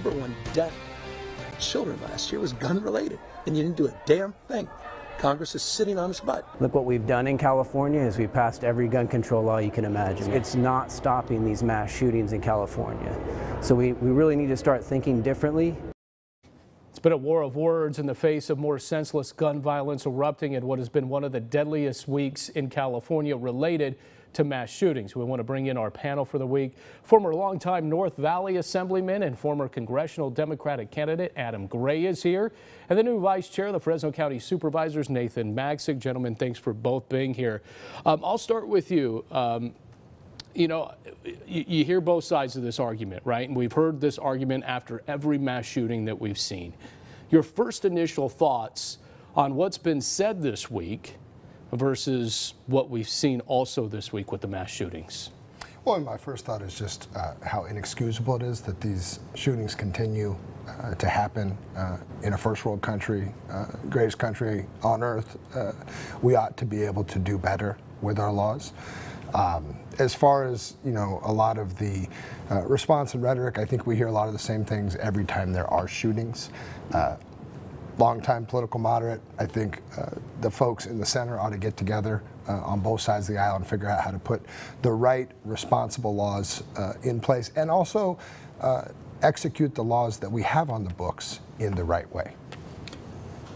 #1 death by children last year was gun-related, and you didn't do a damn thing. Congress is sitting on its butt. Look, what we've done in California is we passed every gun control law you can imagine. It's not stopping these mass shootings in California. So we really need to start thinking differently. It's been a war of words in the face of more senseless gun violence erupting in what has been one of the deadliest weeks in California related to mass shootings. We want to bring in our panel for the week. Former longtime North Valley Assemblyman and former congressional Democratic candidate Adam Gray is here. And the new Vice Chair of the Fresno County Supervisors, Nathan Magsic. Gentlemen, thanks for both being here. I'll start with you. You know, you hear both sides of this argument, right? And we've heard this argument after every mass shooting that we've seen. Your first initial thoughts on what's been said this week versus what we've seen also this week with the mass shootings? Well, my first thought is just how inexcusable it is that these shootings continue to happen in a first world country, greatest country on earth. We ought to be able to do better with our laws. As far as, you know, a lot of the response and rhetoric, I think we hear a lot of the same things every time there are shootings. Longtime political moderate, I think the folks in the center ought to get together on both sides of the aisle and figure out how to put the right, responsible laws in place, and also execute the laws that we have on the books in the right way.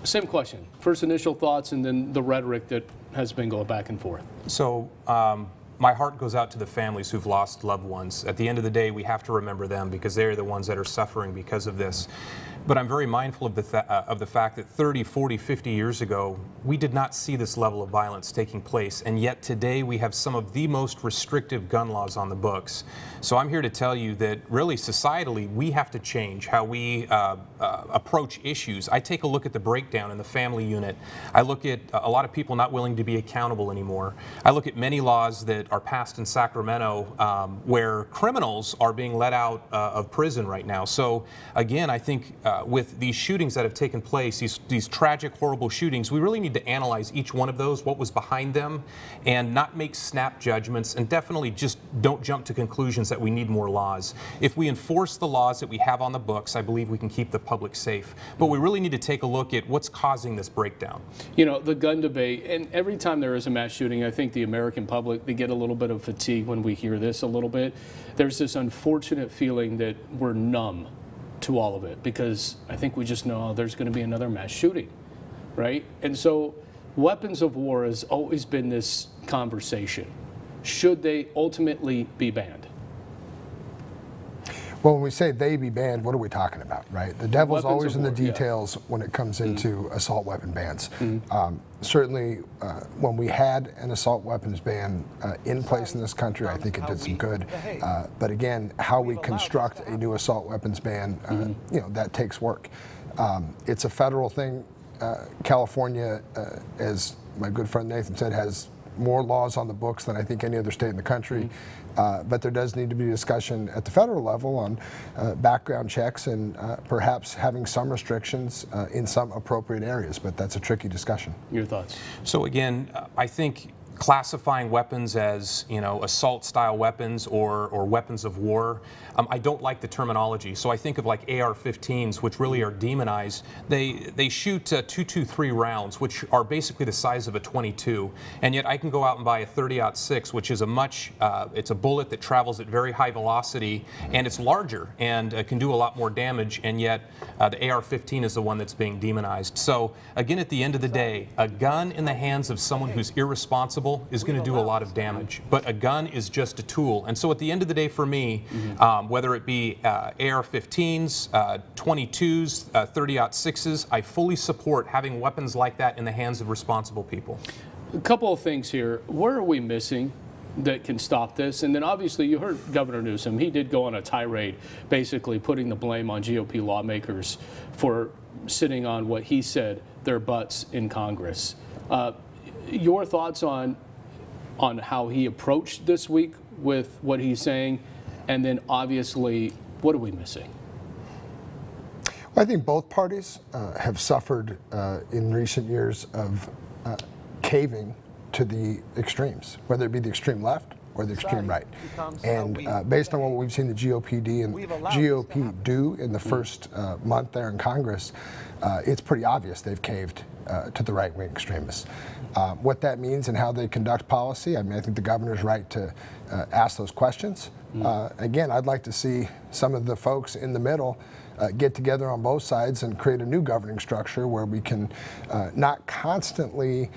Same question. First initial thoughts and then the rhetoric that has been going back and forth. So my heart goes out to the families who've lost loved ones. At the end of the day, we have to remember them because they're the ones that are suffering because of this. But I'm very mindful of the fact that 30, 40, 50 years ago, we did not see this level of violence taking place. And yet today we have some of the most restrictive gun laws on the books. So I'm here to tell you that really societally, we have to change how we approach issues. I take a look at the breakdown in the family unit. I look at a lot of people not willing to be accountable anymore. I look at many laws that are passed in Sacramento where criminals are being let out of prison right now. So again, I think with these shootings that have taken place, these tragic, horrible shootings, we really need to analyze each one of those, what was behind them, and not make snap judgments, and definitely just don't jump to conclusions that we need more laws. If we enforce the laws that we have on the books, I believe we can keep the public safe. But we really need to take a look at what's causing this breakdown. You know, the gun debate, and every time there is a mass shooting, I think the American public, they get a little bit of fatigue when we hear this a little bit. There's this unfortunate feeling that we're numb to all of it because I think we just know there's going to be another mass shooting, right? And so weapons of war has always been this conversation. Should they ultimately be banned? Well, when we say they be banned, what are we talking about, right? The devil's Weapons always of in the war, yeah. details when it comes into assault weapon bans. Certainly, when we had an assault weapons ban in place in this country, I think it did some good. But again, how we construct a new assault weapons ban, you know, that takes work. It's a federal thing. California, as my good friend Nathan said, has more laws on the books than I think any other state in the country. But there does need to be discussion at the federal level on background checks and perhaps having some restrictions in some appropriate areas, but that's a tricky discussion. Your thoughts? So again, I think classifying weapons as, you know, assault-style weapons or weapons of war, I don't like the terminology. So I think of like AR-15s, which really are demonized. They shoot 223 rounds, which are basically the size of a .22, and yet I can go out and buy a 30-06, which is it's a bullet that travels at very high velocity, and it's larger and can do a lot more damage, and yet the AR-15 is the one that's being demonized. So again, at the end of the day, a gun in the hands of someone who's irresponsible is going to do a lot of damage, but a gun is just a tool. And so at the end of the day for me, whether it be AR-15s, 22s, 30-06s, I fully support having weapons like that in the hands of responsible people. A couple of things here. Where are we missing that can stop this? And then obviously you heard Governor Newsom. He did go on a tirade basically putting the blame on GOP lawmakers for sitting on what he said their butts in Congress. Your thoughts on how he approached this week with what he's saying, and then obviously, what are we missing? Well, I think both parties have suffered in recent years of caving to the extremes, whether it be the extreme left or the extreme right. And based on what we've seen the GOP do in the first month there in Congress, it's pretty obvious they've caved to the right-wing extremists. What that means and how they conduct policy, I mean, I think the governor's right to ask those questions. Again, I'd like to see some of the folks in the middle get together on both sides and create a new governing structure where we can not constantly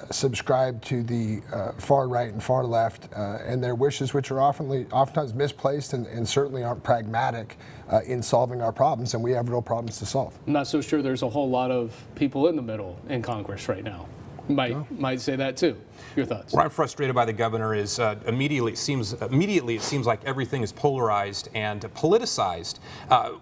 subscribe to the far right and far left and their wishes, which are oftentimes misplaced and certainly aren't pragmatic in solving our problems, and we have real problems to solve. I'm not so sure there's a whole lot of people in the middle in Congress right now. Might say that too. Your thoughts? What I'm frustrated by the governor is immediately it seems like everything is polarized and politicized.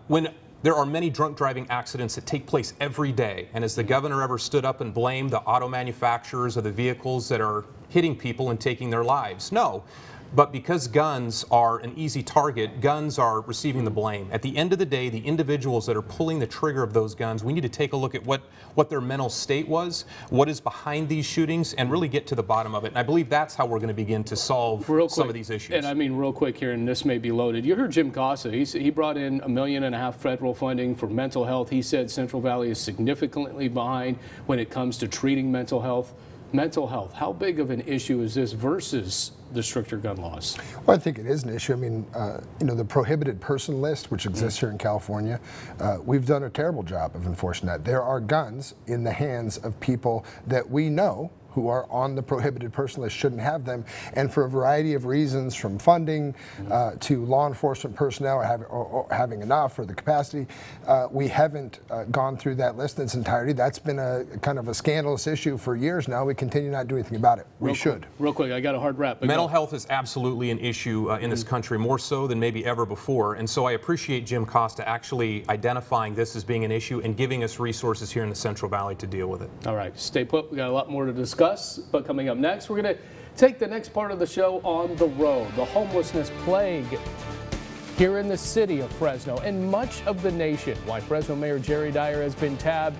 When there are many drunk driving accidents that take place every day, and has the governor ever stood up and blamed the auto manufacturers of the vehicles that are hitting people and taking their lives? No. But because guns are an easy target, guns are receiving the blame. At the end of the day, the individuals that are pulling the trigger of those guns, we need to take a look at what their mental state was, what is behind these shootings, and really get to the bottom of it. And I believe that's how we're going to begin to solve some of these issues. And I mean, real quick here, and this may be loaded. You heard Jim Costa. He brought in $1.5 million federal funding for mental health. He said Central Valley is significantly behind when it comes to treating mental health. Mental health, how big of an issue is this versus the stricter gun laws? Well, I think it is an issue. I mean, you know, the prohibited person list, which exists here in California, we've done a terrible job of enforcing that. There are guns in the hands of people that we know who are on the prohibited person list shouldn't have them, and for a variety of reasons, from funding to law enforcement personnel or having enough or the capacity, we haven't gone through that list in its entirety. That's been a kind of a scandalous issue for years now. We continue not to do anything about it. We should. Real quick, I got a hard wrap. Mental health is absolutely an issue in this country, more so than maybe ever before, and so I appreciate Jim Costa actually identifying this as being an issue and giving us resources here in the Central Valley to deal with it. All right, stay put. We got a lot more to discuss. But coming up next, we're going to take the next part of the show on the road. The homelessness plague here in the city of Fresno and much of the nation. Why Fresno Mayor Jerry Dyer has been tabbed